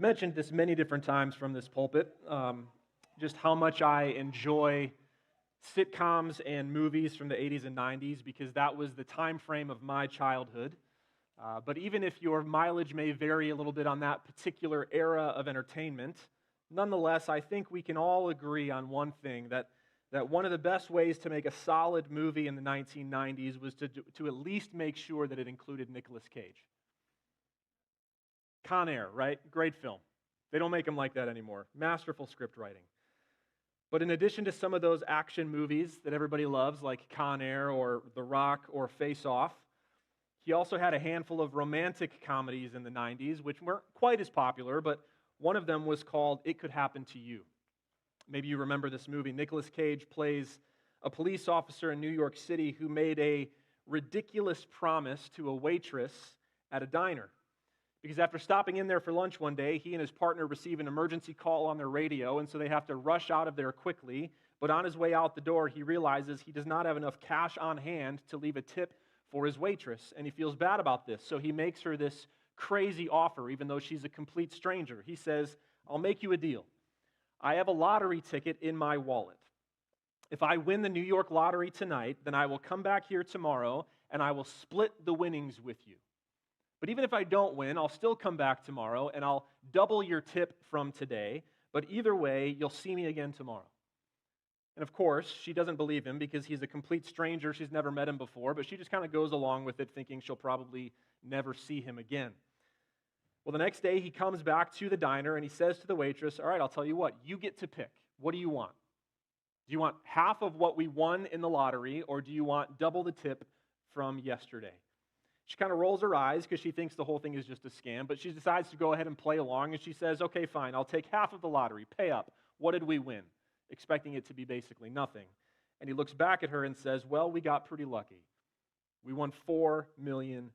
Mentioned this many different times from this pulpit, just how much I enjoy sitcoms and movies from the 80s and 90s because that was the time frame of my childhood. But even if your mileage may vary a little bit on that particular era of entertainment, nonetheless, I think we can all agree on one thing, that one of the best ways to make a solid movie in the 1990s was to at least make sure that it included Nicolas Cage. Con Air, right? Great film. They don't make them like that anymore. Masterful script writing. But in addition to some of those action movies that everybody loves, like Con Air or The Rock or Face Off, he also had a handful of romantic comedies in the 90s, which weren't quite as popular, but one of them was called It Could Happen to You. Maybe you remember this movie. Nicolas Cage plays a police officer in New York City who made a ridiculous promise to a waitress at a diner. Because after stopping in there for lunch one day, he and his partner receive an emergency call on their radio, and so they have to rush out of there quickly. But on his way out the door, he realizes he does not have enough cash on hand to leave a tip for his waitress, and he feels bad about this. So he makes her this crazy offer, even though she's a complete stranger. He says, "I'll make you a deal. I have a lottery ticket in my wallet. If I win the New York lottery tonight, then I will come back here tomorrow, and I will split the winnings with you. But even if I don't win, I'll still come back tomorrow, and I'll double your tip from today. But either way, you'll see me again tomorrow." And of course, she doesn't believe him because he's a complete stranger. She's never met him before, but she just kind of goes along with it, thinking she'll probably never see him again. Well, the next day, he comes back to the diner, and he says to the waitress, "All right, I'll tell you what. You get to pick. What do you want? Do you want half of what we won in the lottery, or do you want double the tip from yesterday?" She kind of rolls her eyes because she thinks the whole thing is just a scam, but she decides to go ahead and play along, and she says, "Okay, fine, I'll take half of the lottery, pay up. What did we win?" Expecting it to be basically nothing. And he looks back at her and says, "Well, we got pretty lucky. We won $4 million.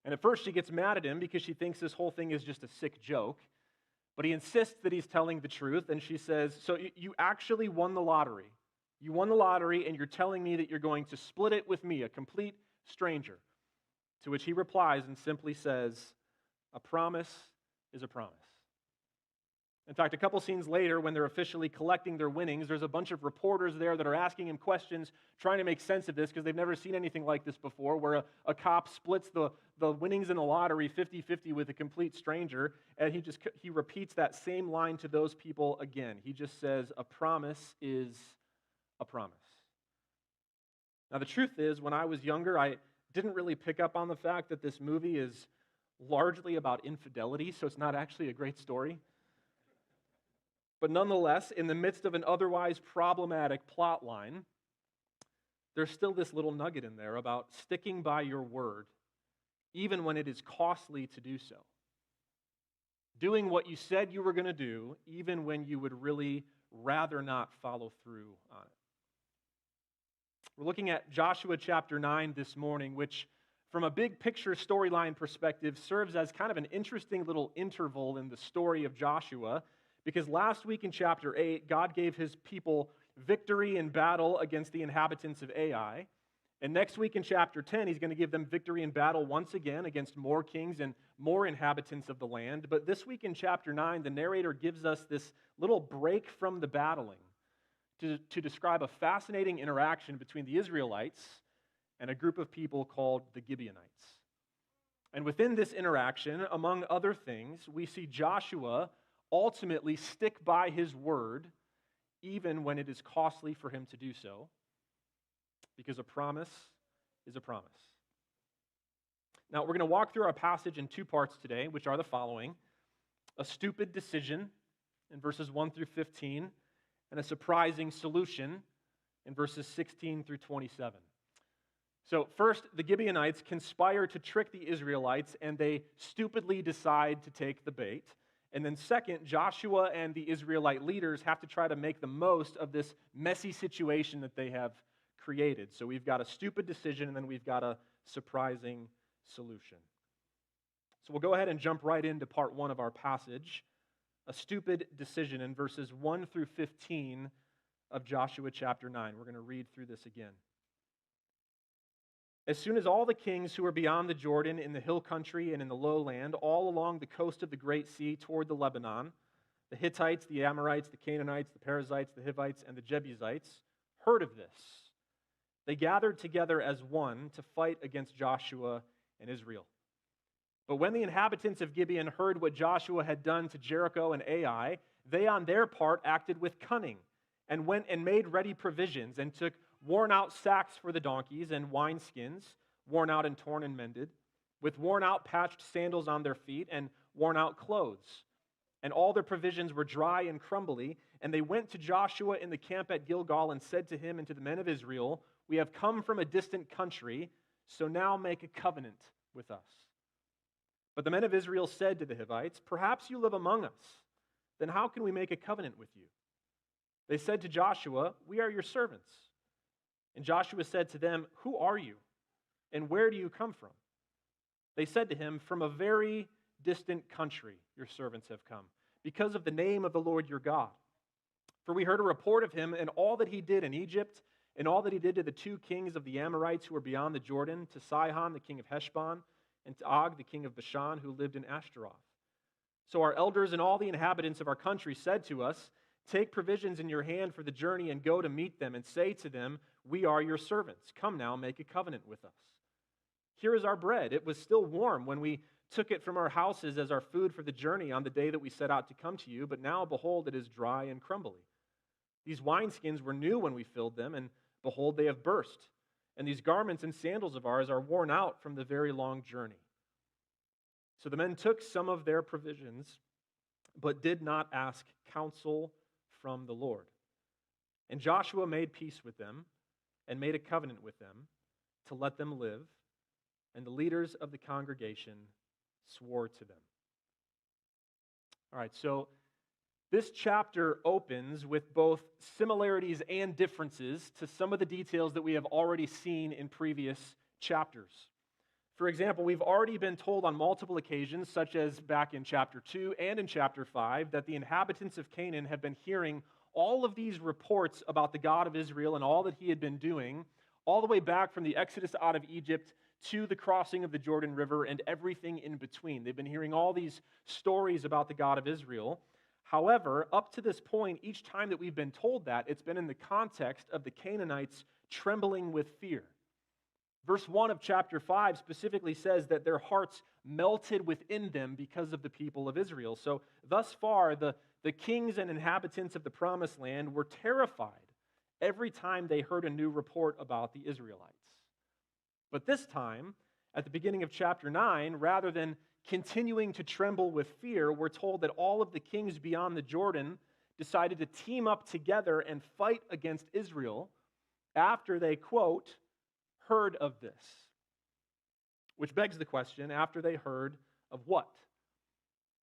And at first she gets mad at him because she thinks this whole thing is just a sick joke, but he insists that he's telling the truth, and she says, "So you actually won the lottery. You won the lottery, and you're telling me that you're going to split it with me, a complete stranger?" To which he replies and simply says, "A promise is a promise." In fact, a couple scenes later, when they're officially collecting their winnings, there's a bunch of reporters there that are asking him questions, trying to make sense of this because they've never seen anything like this before, where a cop splits the winnings in the lottery 50-50 with a complete stranger, and he repeats that same line to those people again. He just says, "A promise is a promise." Now, the truth is, when I was younger, I didn't really pick up on the fact that this movie is largely about infidelity, so it's not actually a great story. But nonetheless, in the midst of an otherwise problematic plot line, there's still this little nugget in there about sticking by your word, even when it is costly to do so. Doing what you said you were going to do, even when you would really rather not follow through on it. We're looking at Joshua chapter 9 this morning, which from a big picture storyline perspective serves as kind of an interesting little interval in the story of Joshua, because last week in chapter 8, God gave his people victory in battle against the inhabitants of Ai. And next week in chapter 10, he's going to give them victory in battle once again against more kings and more inhabitants of the land. But this week in chapter 9, the narrator gives us this little break from the battling to describe a fascinating interaction between the Israelites and a group of people called the Gibeonites. And within this interaction, among other things, we see Joshua ultimately stick by his word, even when it is costly for him to do so, because a promise is a promise. Now, we're going to walk through our passage in two parts today, which are the following: a stupid decision in verses 1 through 15, and a surprising solution in verses 16 through 27. So first, the Gibeonites conspire to trick the Israelites, and they stupidly decide to take the bait. And then second, Joshua and the Israelite leaders have to try to make the most of this messy situation that they have created. So we've got a stupid decision, and then we've got a surprising solution. So we'll go ahead and jump right into part one of our passage, a stupid decision, in verses 1 through 15 of Joshua chapter 9. We're going to read through this again. As soon as all the kings who were beyond the Jordan in the hill country and in the lowland, all along the coast of the great sea toward the Lebanon, the Hittites, the Amorites, the Canaanites, the Perizzites, the Hivites, and the Jebusites heard of this. They gathered together as one to fight against Joshua and Israel. But when the inhabitants of Gibeon heard what Joshua had done to Jericho and Ai, they on their part acted with cunning and went and made ready provisions and took worn-out sacks for the donkeys and wineskins, worn out and torn and mended, with worn-out patched sandals on their feet and worn-out clothes. And all their provisions were dry and crumbly, and they went to Joshua in the camp at Gilgal and said to him and to the men of Israel, "We have come from a distant country, so now make a covenant with us." But the men of Israel said to the Hivites, "Perhaps you live among us. Then how can we make a covenant with you?" They said to Joshua, "We are your servants." And Joshua said to them, "Who are you, and where do you come from?" They said to him, "From a very distant country your servants have come, because of the name of the Lord your God. For we heard a report of him and all that he did in Egypt, and all that he did to the two kings of the Amorites who were beyond the Jordan, to Sihon the king of Heshbon, and to Og the king of Bashan, who lived in Ashtaroth. So our elders and all the inhabitants of our country said to us, 'Take provisions in your hand for the journey and go to meet them, and say to them, "We are your servants. Come now, make a covenant with us." Here is our bread. It was still warm when we took it from our houses as our food for the journey on the day that we set out to come to you, but now, behold, it is dry and crumbly. These wineskins were new when we filled them, and behold, they have burst. And these garments and sandals of ours are worn out from the very long journey." So the men took some of their provisions, but did not ask counsel from the Lord. And Joshua made peace with them and made a covenant with them to let them live, and the leaders of the congregation swore to them. All right, so this chapter opens with both similarities and differences to some of the details that we have already seen in previous chapters. For example, we've already been told on multiple occasions, such as back in chapter 2 and in chapter 5, that the inhabitants of Canaan have been hearing all of these reports about the God of Israel and all that he had been doing, all the way back from the Exodus out of Egypt to the crossing of the Jordan River and everything in between. They've been hearing all these stories about the God of Israel. However, up to this point, each time that we've been told that, it's been in the context of the Canaanites trembling with fear. Verse 1 of chapter 5 specifically says that their hearts melted within them because of the people of Israel. So thus far, the kings and inhabitants of the promised land were terrified every time they heard a new report about the Israelites. But this time, at the beginning of chapter 9, rather than continuing to tremble with fear, we're told that all of the kings beyond the Jordan decided to team up together and fight against Israel after they, quote, heard of this. Which begs the question, after they heard of what?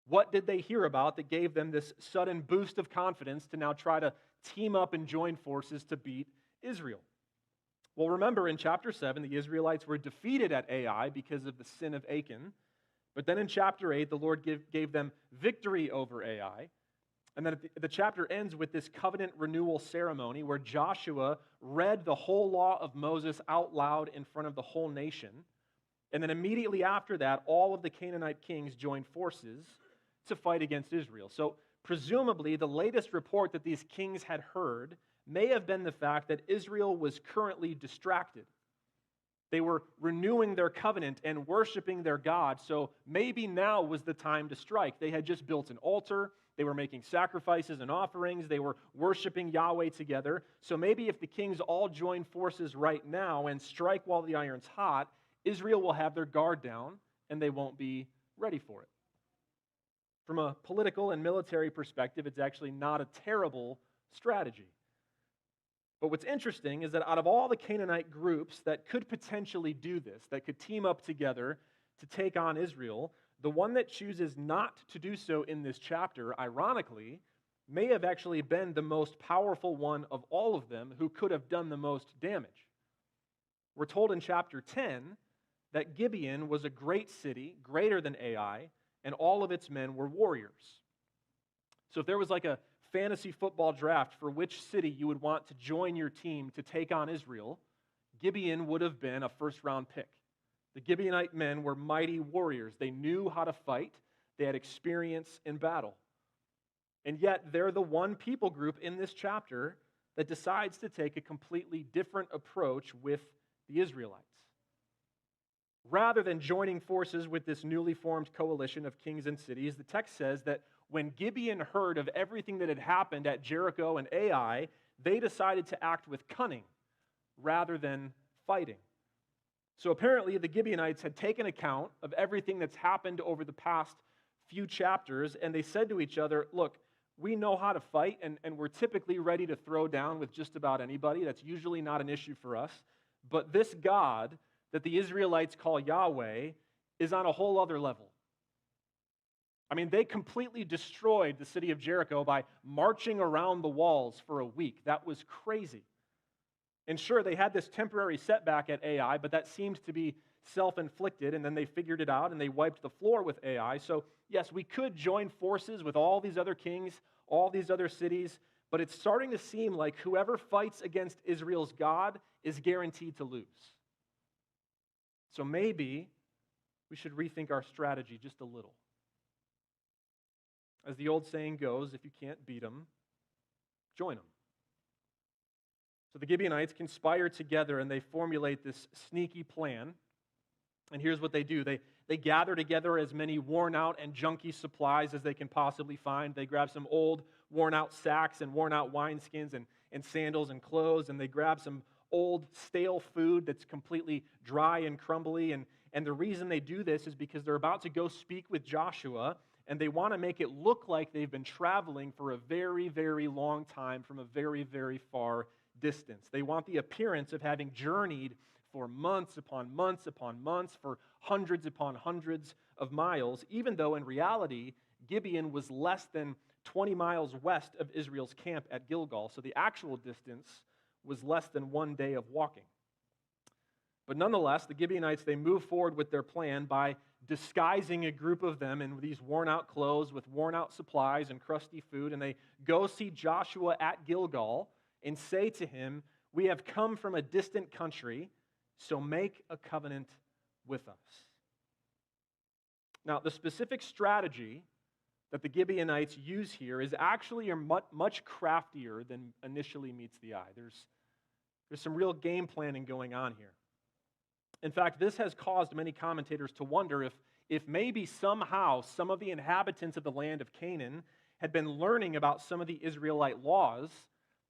What did they hear about that gave them this sudden boost of confidence to now try to team up and join forces to beat Israel? Well, remember in chapter 7, the Israelites were defeated at Ai because of the sin of Achan. But then in chapter 8, the Lord gave them victory over Ai. And then the chapter ends with this covenant renewal ceremony where Joshua read the whole law of Moses out loud in front of the whole nation. And then immediately after that, all of the Canaanite kings joined forces to fight against Israel. So presumably, the latest report that these kings had heard may have been the fact that Israel was currently distracted. They were renewing their covenant and worshiping their God, so maybe now was the time to strike. They had just built an altar. They were making sacrifices and offerings. They were worshiping Yahweh together. So maybe if the kings all join forces right now and strike while the iron's hot, Israel will have their guard down and they won't be ready for it. From a political and military perspective, it's actually not a terrible strategy. But what's interesting is that out of all the Canaanite groups that could potentially do this, that could team up together to take on Israel, the one that chooses not to do so in this chapter, ironically, may have actually been the most powerful one of all of them who could have done the most damage. We're told in chapter 10 that Gibeon was a great city, greater than Ai, and all of its men were warriors. So if there was like a fantasy football draft for which city you would want to join your team to take on Israel, Gibeon would have been a first-round pick. The Gibeonite men were mighty warriors. They knew how to fight. They had experience in battle. And yet, they're the one people group in this chapter that decides to take a completely different approach with the Israelites. Rather than joining forces with this newly formed coalition of kings and cities, the text says that when Gibeon heard of everything that had happened at Jericho and Ai, they decided to act with cunning rather than fighting. So apparently the Gibeonites had taken account of everything that's happened over the past few chapters, and they said to each other, look, we know how to fight, and we're typically ready to throw down with just about anybody. That's usually not an issue for us. But this God that the Israelites call Yahweh is on a whole other level. I mean, they completely destroyed the city of Jericho by marching around the walls for a week. That was crazy. And sure, they had this temporary setback at Ai, but that seemed to be self-inflicted, and then they figured it out, and they wiped the floor with Ai. So, yes, we could join forces with all these other kings, all these other cities, but it's starting to seem like whoever fights against Israel's God is guaranteed to lose. So maybe we should rethink our strategy just a little. As the old saying goes, if you can't beat them, join them. So the Gibeonites conspire together and they formulate this sneaky plan. And here's what they do. They gather together as many worn out and junky supplies as they can possibly find. They grab some old worn out sacks and worn out wineskins and sandals and clothes, and they grab some old stale food that's completely dry and crumbly. And the reason they do this is because they're about to go speak with Joshua, and they want to make it look like they've been traveling for a very, very long time from a very, very far distance. They want the appearance of having journeyed for months upon months upon months, for hundreds upon hundreds of miles, even though in reality, Gibeon was less than 20 miles west of Israel's camp at Gilgal, so the actual distance was less than 1 day of walking. But nonetheless, the Gibeonites, they move forward with their plan by disguising a group of them in these worn-out clothes with worn-out supplies and crusty food, and they go see Joshua at Gilgal and say to him, "We have come from a distant country, so make a covenant with us." Now, the specific strategy that the Gibeonites use here is actually much craftier than initially meets the eye. There's some real game planning going on here. In fact, this has caused many commentators to wonder if maybe somehow some of the inhabitants of the land of Canaan had been learning about some of the Israelite laws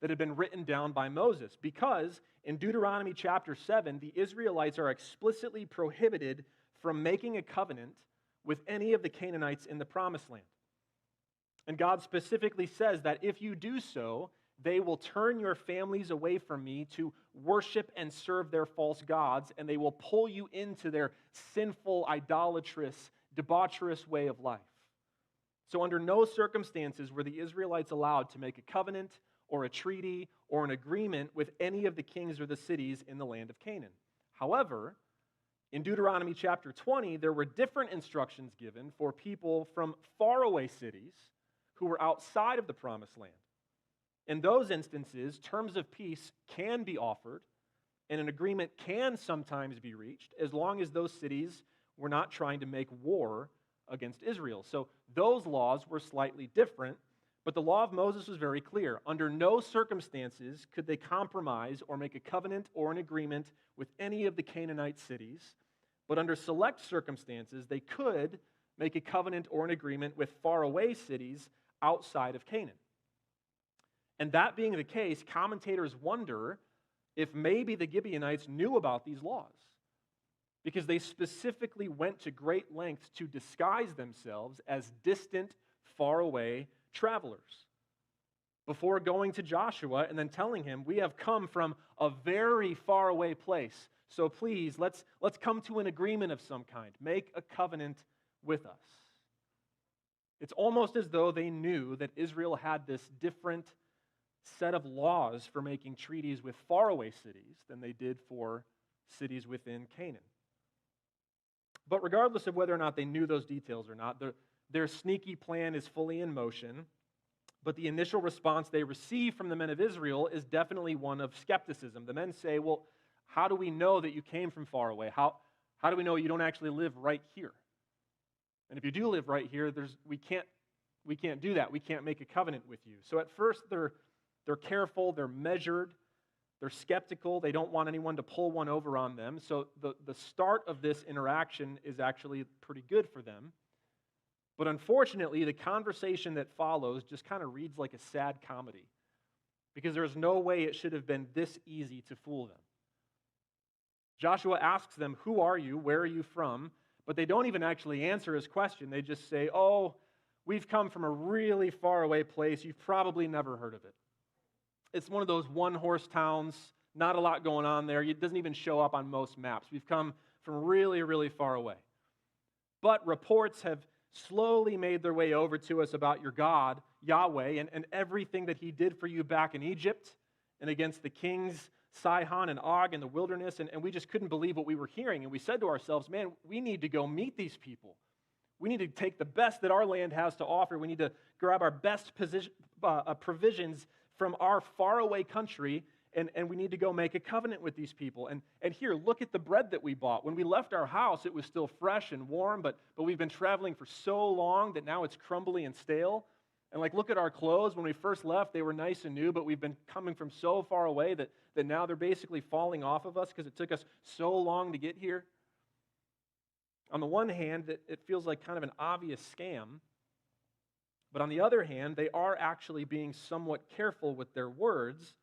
that had been written down by Moses. Because in Deuteronomy chapter 7, the Israelites are explicitly prohibited from making a covenant with any of the Canaanites in the Promised Land. And God specifically says that if you do so, they will turn your families away from me to worship and serve their false gods, and they will pull you into their sinful, idolatrous, debaucherous way of life. So under no circumstances were the Israelites allowed to make a covenant or a treaty or an agreement with any of the kings or the cities in the land of Canaan. However, in Deuteronomy chapter 20, there were different instructions given for people from faraway cities who were outside of the Promised Land. In those instances, terms of peace can be offered, and an agreement can sometimes be reached, as long as those cities were not trying to make war against Israel. So those laws were slightly different, but the law of Moses was very clear. Under no circumstances could they compromise or make a covenant or an agreement with any of the Canaanite cities, but under select circumstances, they could make a covenant or an agreement with faraway cities outside of Canaan. And that being the case, commentators wonder if maybe the Gibeonites knew about these laws, because they specifically went to great lengths to disguise themselves as distant, faraway travelers before going to Joshua and then telling him, "We have come from a very faraway place, so please, let's come to an agreement of some kind. Make a covenant with us." It's almost as though they knew that Israel had this different set of laws for making treaties with faraway cities than they did for cities within Canaan. But regardless of whether or not they knew those details or not, their sneaky plan is fully in motion. But the initial response they receive from the men of Israel is definitely one of skepticism. The men say, "Well, how do we know that you came from far away? How do we know you don't actually live right here? And if you do live right here, we can't do that. We can't make a covenant with you. So at first they're careful, they're measured, they're skeptical, they don't want anyone to pull one over on them. So the start of this interaction is actually pretty good for them. But unfortunately, the conversation that follows just kind of reads like a sad comedy, because there's no way it should have been this easy to fool them. Joshua asks them, "Who are you? Where are you from?" But they don't even actually answer his question. They just say, "Oh, we've come from a really far away place. You've probably never heard of it. It's one of those one-horse towns, not a lot going on there. It doesn't even show up on most maps. We've come from really, really far away. But reports have slowly made their way over to us about your God, Yahweh, and everything that he did for you back in Egypt and against the kings Sihon and Og in the wilderness, and we just couldn't believe what we were hearing. And we said to ourselves, man, we need to go meet these people. We need to take the best that our land has to offer. We need to grab our best provisions from our faraway country, and we need to go make a covenant with these people. And here, look at the bread that we bought. When we left our house, it was still fresh and warm, but we've been traveling for so long that now it's crumbly and stale. And look at our clothes. When we first left, they were nice and new, but we've been coming from so far away that now they're basically falling off of us because it took us so long to get here. On the one hand, it feels like kind of an obvious scam. But on the other hand, they are actually being somewhat careful with their words,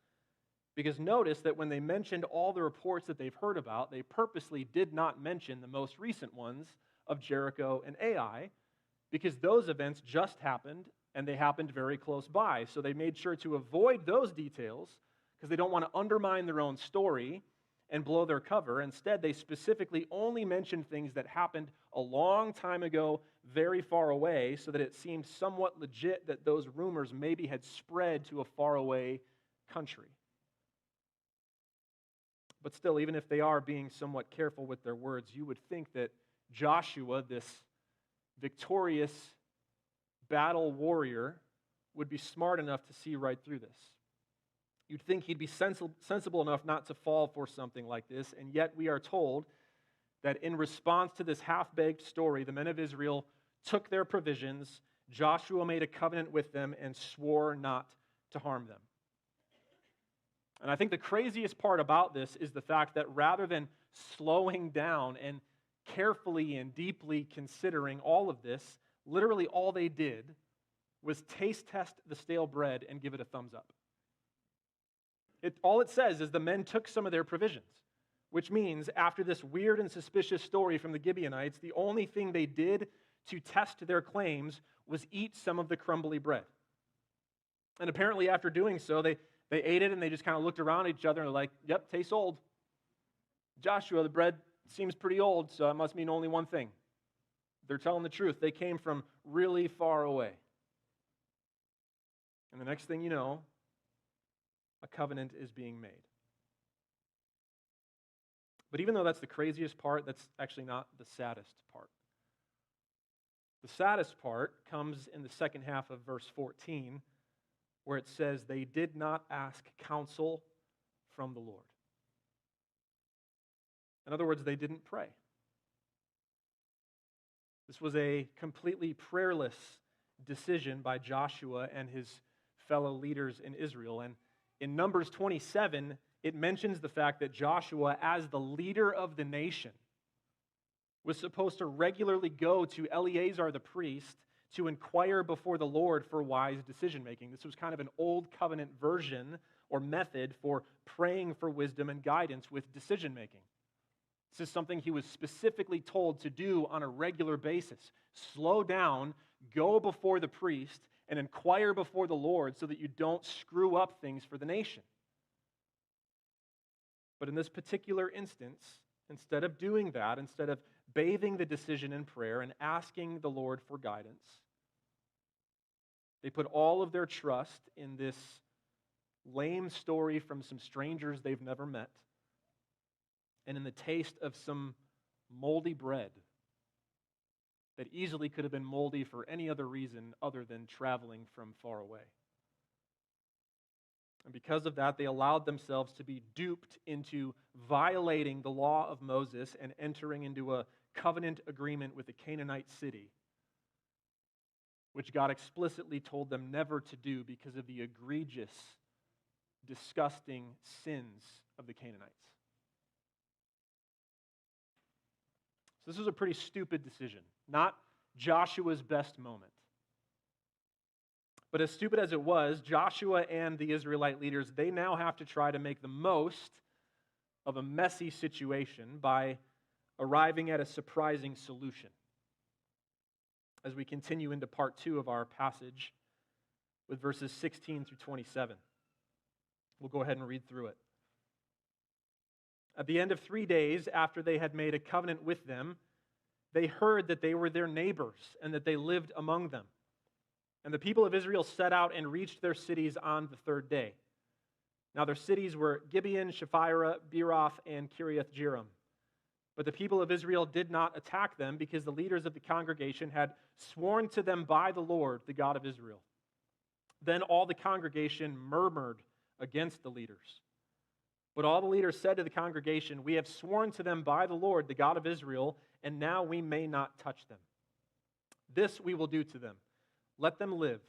because notice that when they mentioned all the reports that they've heard about, they purposely did not mention the most recent ones of Jericho and Ai, because those events just happened, and they happened very close by. So they made sure to avoid those details because they don't want to undermine their own story and blow their cover. Instead, they specifically only mentioned things that happened a long time ago, very far away, so that it seemed somewhat legit that those rumors maybe had spread to a faraway country. But still, even if they are being somewhat careful with their words, you would think that Joshua, this victorious battle warrior, would be smart enough to see right through this. You'd think he'd be sensible enough not to fall for something like this, and yet we are told that in response to this half-baked story, the men of Israel took their provisions, Joshua made a covenant with them, and swore not to harm them. And I think the craziest part about this is the fact that rather than slowing down and carefully and deeply considering all of this, literally all they did was taste test the stale bread and give it a thumbs up. All it says is the men took some of their provisions, which means after this weird and suspicious story from the Gibeonites, the only thing they did to test their claims was eat some of the crumbly bread. And apparently after doing so, they ate it and they just kind of looked around at each other and were like, yep, tastes old. Joshua, the bread seems pretty old, so it must mean only one thing. They're telling the truth. They came from really far away. And the next thing you know, a covenant is being made. But even though that's the craziest part, that's actually not the saddest part. The saddest part comes in the second half of verse 14, where it says, they did not ask counsel from the Lord. In other words, they didn't pray. This was a completely prayerless decision by Joshua and his fellow leaders in Israel. And in Numbers 27, it mentions the fact that Joshua, as the leader of the nation, was supposed to regularly go to Eleazar the priest to inquire before the Lord for wise decision-making. This was kind of an old covenant version or method for praying for wisdom and guidance with decision-making. This is something he was specifically told to do on a regular basis. Slow down, go before the priest, and inquire before the Lord so that you don't screw up things for the nation. But in this particular instance, instead of doing that, instead of bathing the decision in prayer and asking the Lord for guidance, they put all of their trust in this lame story from some strangers they've never met and in the taste of some moldy bread that easily could have been moldy for any other reason other than traveling from far away. And because of that, they allowed themselves to be duped into violating the law of Moses and entering into a covenant agreement with the Canaanite city, which God explicitly told them never to do because of the egregious, disgusting sins of the Canaanites. So this was a pretty stupid decision, not Joshua's best moment. But as stupid as it was, Joshua and the Israelite leaders, they now have to try to make the most of a messy situation by arriving at a surprising solution. As we continue into part 2 of our passage with verses 16 through 27. We'll go ahead and read through it. At the end of 3 days after they had made a covenant with them, they heard that they were their neighbors and that they lived among them. And the people of Israel set out and reached their cities on the 3rd day. Now their cities were Gibeon, Shephirah, Beeroth, and Kiriath-Jearim. But the people of Israel did not attack them because the leaders of the congregation had sworn to them by the Lord, the God of Israel. Then all the congregation murmured against the leaders. But all the leaders said to the congregation, "We have sworn to them by the Lord, the God of Israel, and now we may not touch them. This we will do to them. Let them live,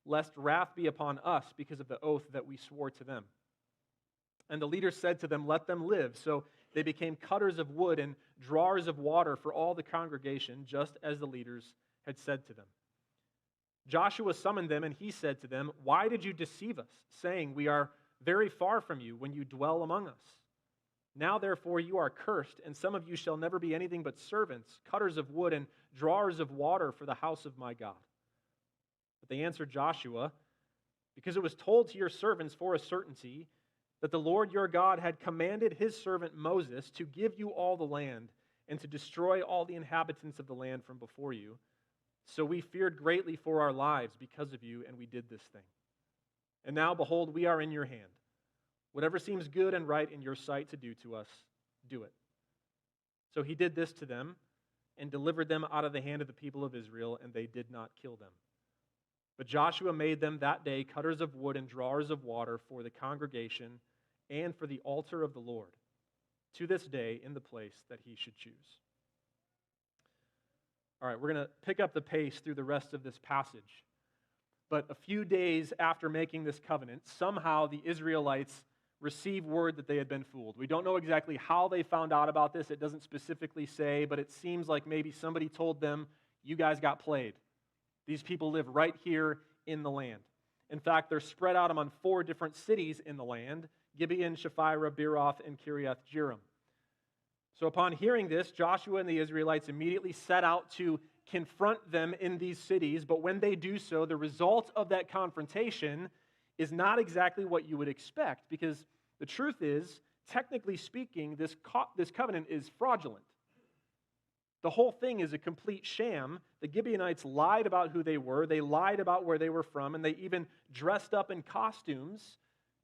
lest wrath be upon us because of the oath that we swore to them." And the leaders said to them, "Let them live." So they became cutters of wood and drawers of water for all the congregation, just as the leaders had said to them. Joshua summoned them, and he said to them, "Why did you deceive us, saying, 'We are very far from you when you dwell among us'? Now, therefore, you are cursed, and some of you shall never be anything but servants, cutters of wood and drawers of water for the house of my God." But they answered Joshua, "Because it was told to your servants for a certainty that the Lord your God had commanded his servant Moses to give you all the land and to destroy all the inhabitants of the land from before you. So we feared greatly for our lives because of you, and we did this thing. And now, behold, we are in your hand. Whatever seems good and right in your sight to do to us, do it." So he did this to them and delivered them out of the hand of the people of Israel, and they did not kill them. But Joshua made them that day cutters of wood and drawers of water for the congregation and for the altar of the Lord, to this day in the place that he should choose. All right, we're going to pick up the pace through the rest of this passage. But a few days after making this covenant, somehow the Israelites receive word that they had been fooled. We don't know exactly how they found out about this. It doesn't specifically say, but it seems like maybe somebody told them, "You guys got played. These people live right here in the land." In fact, they're spread out among 4 different cities in the land: Gibeon, Shephirah, Beeroth, and Kiriath-Jearim. So upon hearing this, Joshua and the Israelites immediately set out to confront them in these cities. But when they do so, the result of that confrontation is not exactly what you would expect, because the truth is, technically speaking, this covenant is fraudulent. The whole thing is a complete sham. The Gibeonites lied about who they were, they lied about where they were from, and they even dressed up in costumes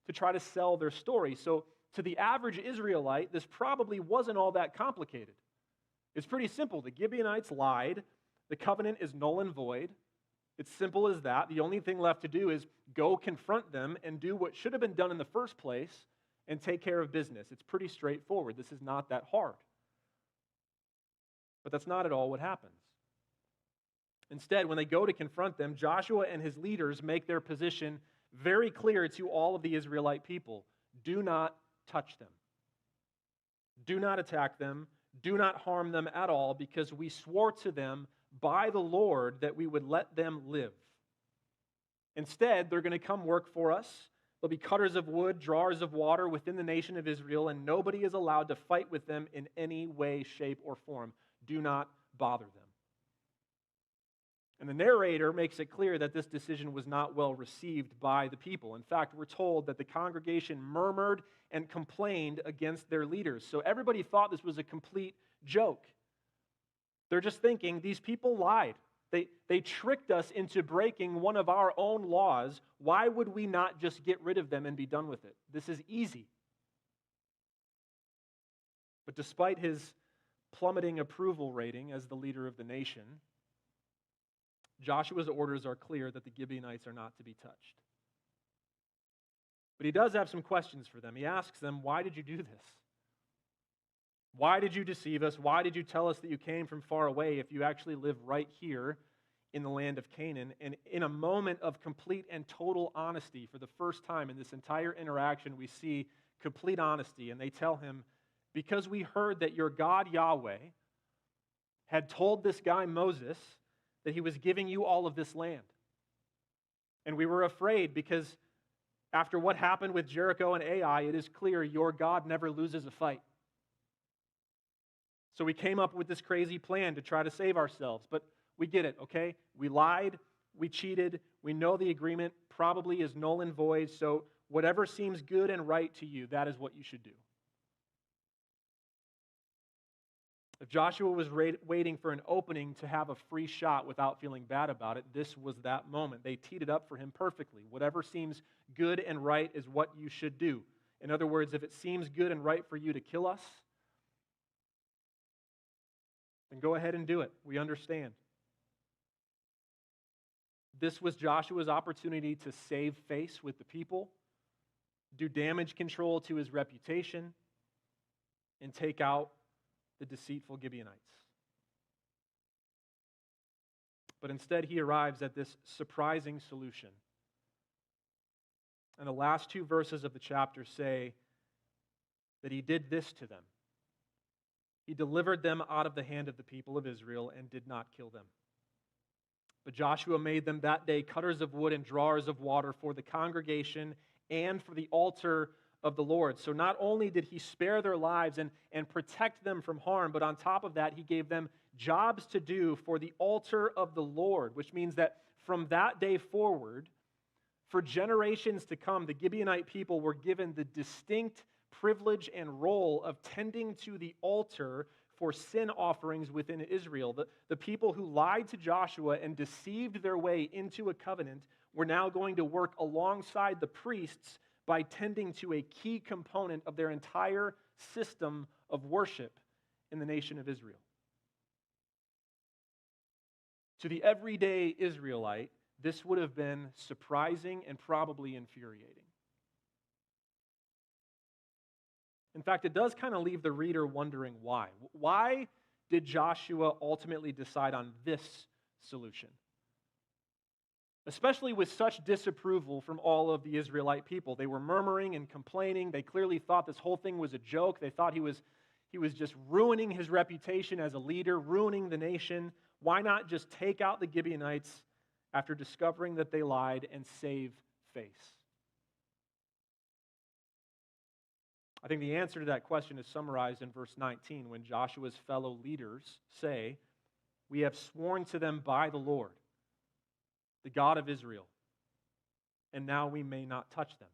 to try to sell their story. So to the average Israelite, this probably wasn't all that complicated. It's pretty simple. The Gibeonites lied. The covenant is null and void. It's simple as that. The only thing left to do is go confront them and do what should have been done in the first place and take care of business. It's pretty straightforward. This is not that hard. But that's not at all what happens. Instead, when they go to confront them, Joshua and his leaders make their position very clear to all of the Israelite people. Do not touch them. Do not attack them. Do not harm them at all, because we swore to them by the Lord that we would let them live. Instead, they're going to come work for us. They'll be cutters of wood, drawers of water within the nation of Israel, and nobody is allowed to fight with them in any way, shape, or form. Do not bother them. And the narrator makes it clear that this decision was not well received by the people. In fact, we're told that the congregation murmured and complained against their leaders. So everybody thought this was a complete joke. They're just thinking, these people lied. They tricked us into breaking one of our own laws. Why would we not just get rid of them and be done with it? This is easy. But despite his plummeting approval rating as the leader of the nation, Joshua's orders are clear that the Gibeonites are not to be touched. But he does have some questions for them. He asks them, why did you do this? Why did you deceive us? Why did you tell us that you came from far away if you actually live right here in the land of Canaan? And in a moment of complete and total honesty, for the first time in this entire interaction, we see complete honesty. And they tell him, because we heard that your God Yahweh had told this guy Moses that he was giving you all of this land. And we were afraid because after what happened with Jericho and Ai, it is clear your God never loses a fight. So we came up with this crazy plan to try to save ourselves. But we get it, okay? We lied, we cheated, we know the agreement probably is null and void, so whatever seems good and right to you, that is what you should do. If Joshua was waiting for an opening to have a free shot without feeling bad about it, this was that moment. They teed it up for him perfectly. Whatever seems good and right is what you should do. In other words, if it seems good and right for you to kill us, then go ahead and do it. We understand. This was Joshua's opportunity to save face with the people, do damage control to his reputation, and take out the deceitful Gibeonites. But instead, he arrives at this surprising solution. And the last two verses of the chapter say that he did this to them. He delivered them out of the hand of the people of Israel and did not kill them. But Joshua made them that day cutters of wood and drawers of water for the congregation and for the altar of the Lord. So not only did he spare their lives and protect them from harm, but on top of that, he gave them jobs to do for the altar of the Lord, which means that from that day forward, for generations to come, the Gibeonite people were given the distinct privilege and role of tending to the altar for sin offerings within Israel. The people who lied to Joshua and deceived their way into a covenant were now going to work alongside the priests by tending to a key component of their entire system of worship in the nation of Israel. To the everyday Israelite, this would have been surprising and probably infuriating. In fact, it does kind of leave the reader wondering why. Why did Joshua ultimately decide on this solution? Especially with such disapproval from all of the Israelite people. They were murmuring and complaining. They clearly thought this whole thing was a joke. They thought he was just ruining his reputation as a leader, ruining the nation. Why not just take out the Gibeonites after discovering that they lied and save face? I think the answer to that question is summarized in verse 19 when Joshua's fellow leaders say, "We have sworn to them by the Lord, the God of Israel, and now we may not touch them."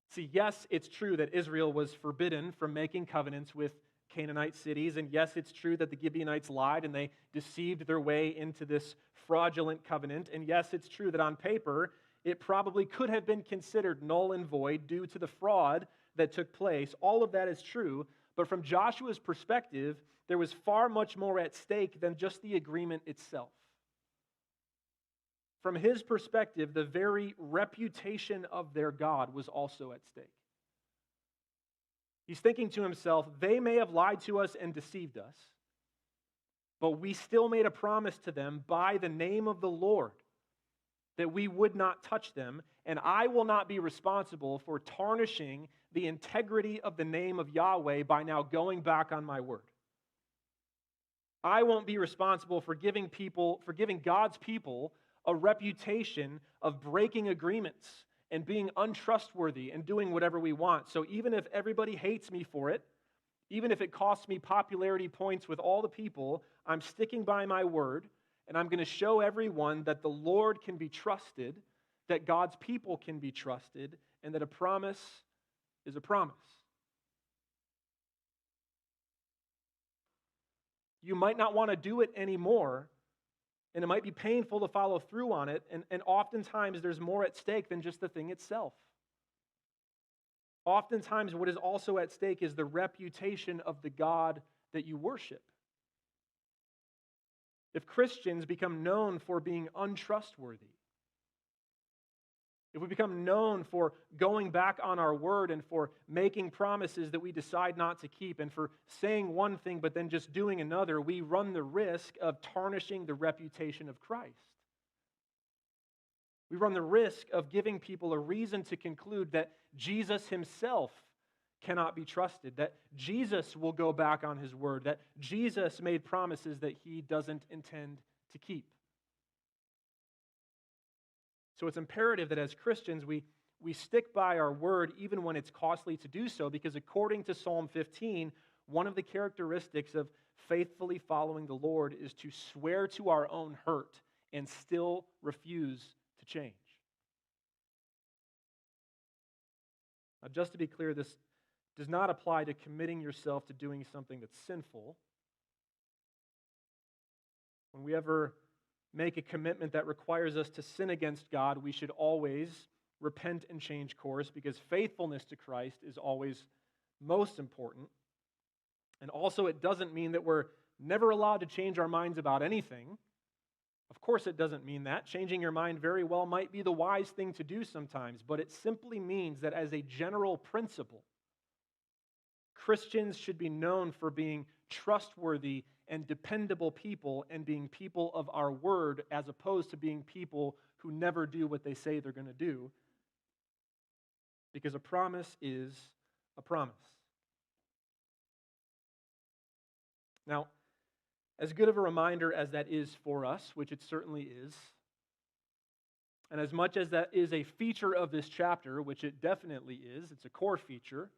See, yes, it's true that Israel was forbidden from making covenants with Canaanite cities, and yes, it's true that the Gibeonites lied and they deceived their way into this fraudulent covenant, and yes, it's true that on paper, it probably could have been considered null and void due to the fraud that took place. All of that is true, but from Joshua's perspective, there was far much more at stake than just the agreement itself. From his perspective, the very reputation of their God was also at stake. He's thinking to himself, they may have lied to us and deceived us, but we still made a promise to them by the name of the Lord that we would not touch them, and I will not be responsible for tarnishing the integrity of the name of Yahweh by now going back on my word. I won't be responsible for giving God's people a reputation of breaking agreements and being untrustworthy and doing whatever we want. So even if everybody hates me for it, even if it costs me popularity points with all the people, I'm sticking by my word, and I'm going to show everyone that the Lord can be trusted, that God's people can be trusted, and that a promise is a promise. You might not want to do it anymore, and it might be painful to follow through on it, and oftentimes there's more at stake than just the thing itself. Oftentimes what is also at stake is the reputation of the God that you worship. If Christians become known for being untrustworthy, if we become known for going back on our word and for making promises that we decide not to keep and for saying one thing but then just doing another, we run the risk of tarnishing the reputation of Christ. We run the risk of giving people a reason to conclude that Jesus himself cannot be trusted, that Jesus will go back on his word, that Jesus made promises that he doesn't intend to keep. So it's imperative that as Christians, we stick by our word even when it's costly to do so, because according to Psalm 15, one of the characteristics of faithfully following the Lord is to swear to our own hurt and still refuse to change. Now, just to be clear, this does not apply to committing yourself to doing something that's sinful. When we ever make a commitment that requires us to sin against God, we should always repent and change course, because faithfulness to Christ is always most important. And also, it doesn't mean that we're never allowed to change our minds about anything. Of course, it doesn't mean that. Changing your mind very well might be the wise thing to do sometimes, but it simply means that as a general principle, Christians should be known for being trustworthy and dependable people and being people of our word, as opposed to being people who never do what they say they're going to do, because a promise is a promise. Now, as good of a reminder as that is for us, which it certainly is, and as much as that is a feature of this chapter, which it definitely is, it's a core feature,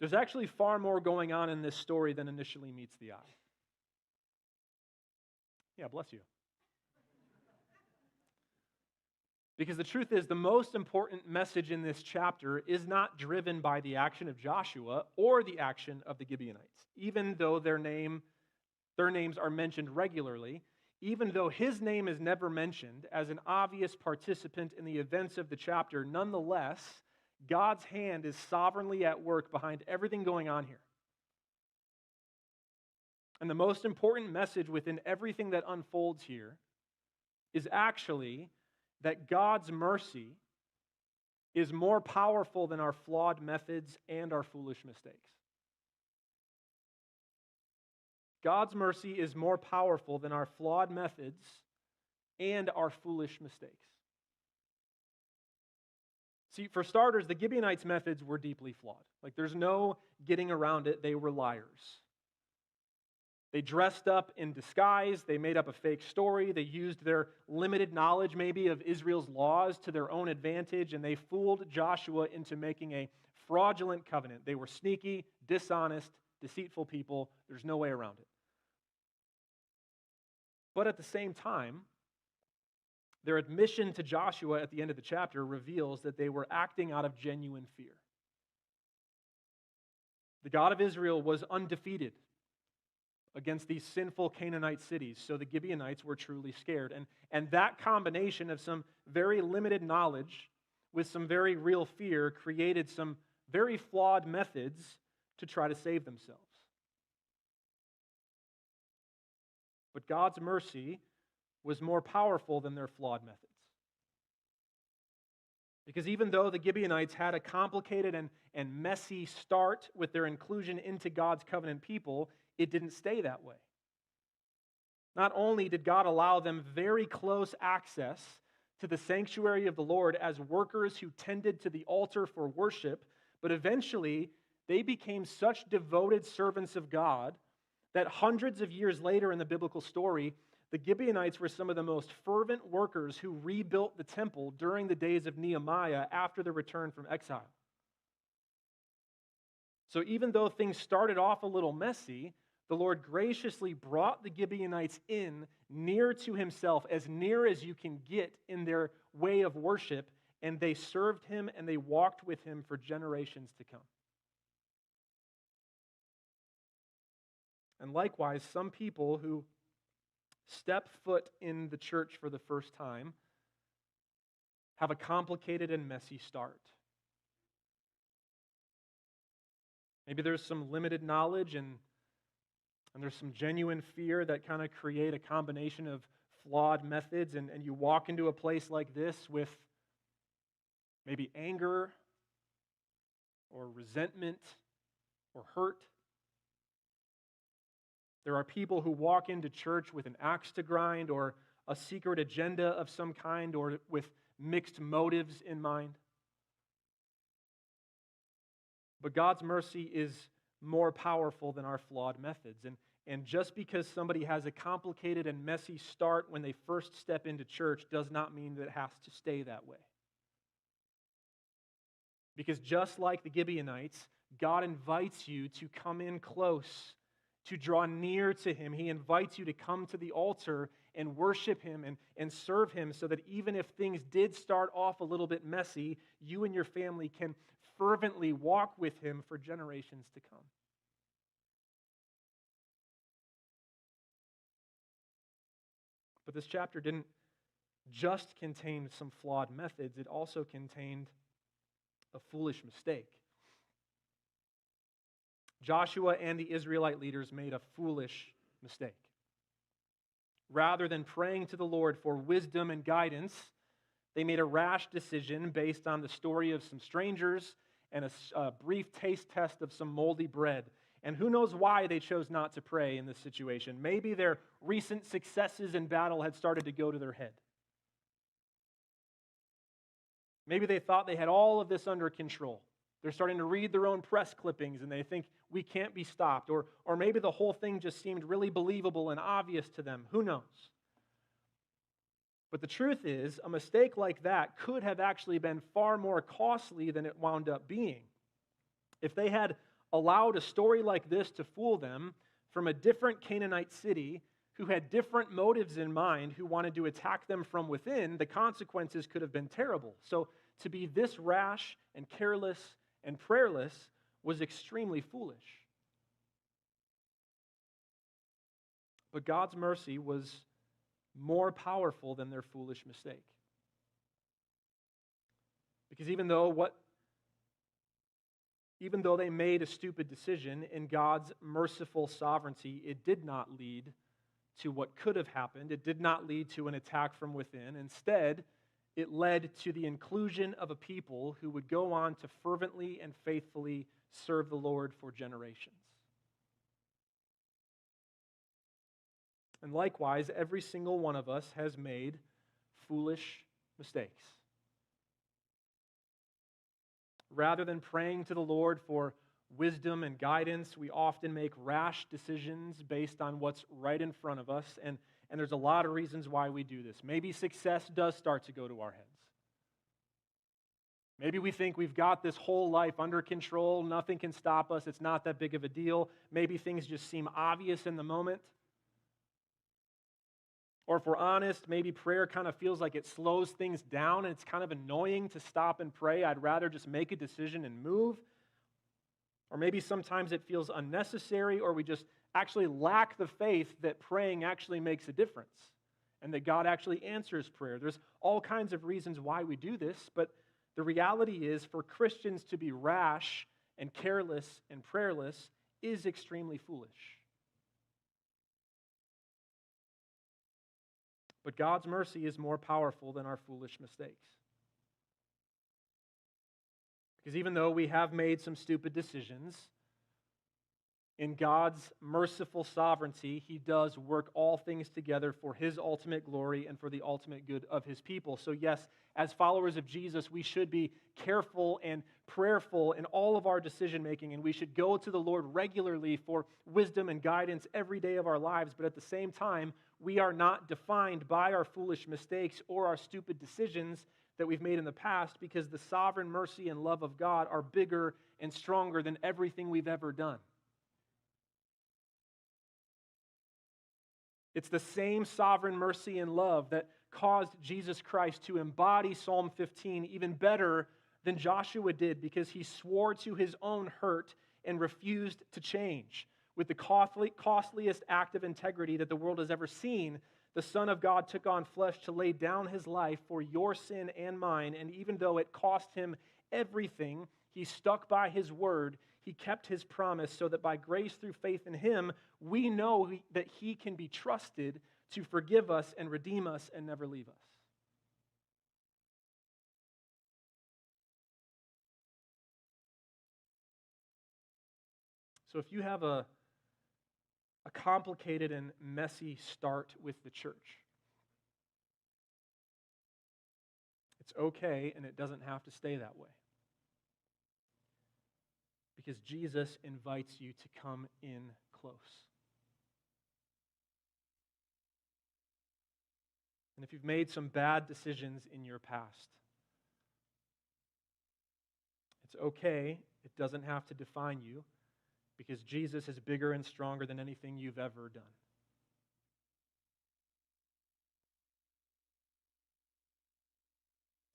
there's actually far more going on in this story than initially meets the eye. Yeah, bless you. Because the truth is, the most important message in this chapter is not driven by the action of Joshua or the action of the Gibeonites, even though their names are mentioned regularly, even though his name is never mentioned as an obvious participant in the events of the chapter. Nonetheless, God's hand is sovereignly at work behind everything going on here. And the most important message within everything that unfolds here is actually that God's mercy is more powerful than our flawed methods and our foolish mistakes. God's mercy is more powerful than our flawed methods and our foolish mistakes. See, for starters, the Gibeonites' methods were deeply flawed. Like, there's no getting around it. They were liars. They dressed up in disguise. They made up a fake story. They used their limited knowledge, maybe, of Israel's laws to their own advantage, and they fooled Joshua into making a fraudulent covenant. They were sneaky, dishonest, deceitful people. There's no way around it. But at the same time, their admission to Joshua at the end of the chapter reveals that they were acting out of genuine fear. The God of Israel was undefeated against these sinful Canaanite cities, so the Gibeonites were truly scared. And that combination of some very limited knowledge with some very real fear created some very flawed methods to try to save themselves. But God's mercy was more powerful than their flawed methods. Because even though the Gibeonites had a complicated and messy start with their inclusion into God's covenant people, it didn't stay that way. Not only did God allow them very close access to the sanctuary of the Lord as workers who tended to the altar for worship, but eventually they became such devoted servants of God that hundreds of years later in the biblical story, the Gibeonites were some of the most fervent workers who rebuilt the temple during the days of Nehemiah after the return from exile. So even though things started off a little messy, the Lord graciously brought the Gibeonites in near to himself, as near as you can get in their way of worship, and they served him and they walked with him for generations to come. And likewise, some people who step foot in the church for the first time have a complicated and messy start. Maybe there's some limited knowledge and there's some genuine fear that kind of create a combination of flawed methods, and you walk into a place like this with maybe anger or resentment or hurt. There are people who walk into church with an axe to grind or a secret agenda of some kind or with mixed motives in mind. But God's mercy is more powerful than our flawed methods. And just because somebody has a complicated and messy start when they first step into church does not mean that it has to stay that way. Because just like the Gibeonites, God invites you to come in close, to draw near to Him. He invites you to come to the altar and worship Him and serve Him so that even if things did start off a little bit messy, you and your family can fervently walk with Him for generations to come. But this chapter didn't just contain some flawed methods, it also contained a foolish mistake. Joshua and the Israelite leaders made a foolish mistake. Rather than praying to the Lord for wisdom and guidance, they made a rash decision based on the story of some strangers and a brief taste test of some moldy bread. And who knows why they chose not to pray in this situation. Maybe their recent successes in battle had started to go to their head. Maybe they thought they had all of this under control. They're starting to read their own press clippings and they think we can't be stopped. Or maybe the whole thing just seemed really believable and obvious to them. Who knows? But the truth is, a mistake like that could have actually been far more costly than it wound up being. If they had allowed a story like this to fool them from a different Canaanite city who had different motives in mind, who wanted to attack them from within, the consequences could have been terrible. So to be this rash and careless and prayerless was extremely foolish. But God's mercy was more powerful than their foolish mistake. Because even though they made a stupid decision, in God's merciful sovereignty, it did not lead to what could have happened. It did not lead to an attack from within. Instead, it led to the inclusion of a people who would go on to fervently and faithfully serve the Lord for generations. And likewise, every single one of us has made foolish mistakes. Rather than praying to the Lord for wisdom and guidance, we often make rash decisions based on what's right in front of us, and there's a lot of reasons why we do this. Maybe success does start to go to our heads. Maybe we think we've got this whole life under control, nothing can stop us, it's not that big of a deal. Maybe things just seem obvious in the moment. Or if we're honest, maybe prayer kind of feels like it slows things down and it's kind of annoying to stop and pray. I'd rather just make a decision and move. Or maybe sometimes it feels unnecessary, or we just actually lack the faith that praying actually makes a difference and that God actually answers prayer. There's all kinds of reasons why we do this, but the reality is for Christians to be rash and careless and prayerless is extremely foolish. But God's mercy is more powerful than our foolish mistakes. Because even though we have made some stupid decisions, in God's merciful sovereignty, He does work all things together for His ultimate glory and for the ultimate good of His people. So yes, as followers of Jesus, we should be careful and prayerful in all of our decision-making, and we should go to the Lord regularly for wisdom and guidance every day of our lives. But at the same time, we are not defined by our foolish mistakes or our stupid decisions that we've made in the past, because the sovereign mercy and love of God are bigger and stronger than everything we've ever done. It's the same sovereign mercy and love that caused Jesus Christ to embody Psalm 15 even better than Joshua did, because he swore to his own hurt and refused to change. With the costliest act of integrity that the world has ever seen, the Son of God took on flesh to lay down His life for your sin and mine, and even though it cost Him everything, He stuck by His word. He kept His promise so that by grace through faith in Him, we know that He can be trusted to forgive us and redeem us and never leave us. So if you have a complicated and messy start with the church, it's okay, and it doesn't have to stay that way. Because Jesus invites you to come in close. And if you've made some bad decisions in your past, it's okay. It doesn't have to define you, because Jesus is bigger and stronger than anything you've ever done.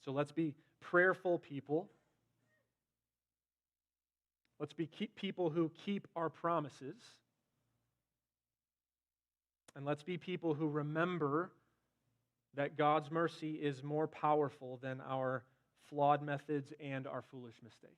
So let's be prayerful people. Let's be people who keep our promises. And let's be people who remember that God's mercy is more powerful than our flawed methods and our foolish mistakes.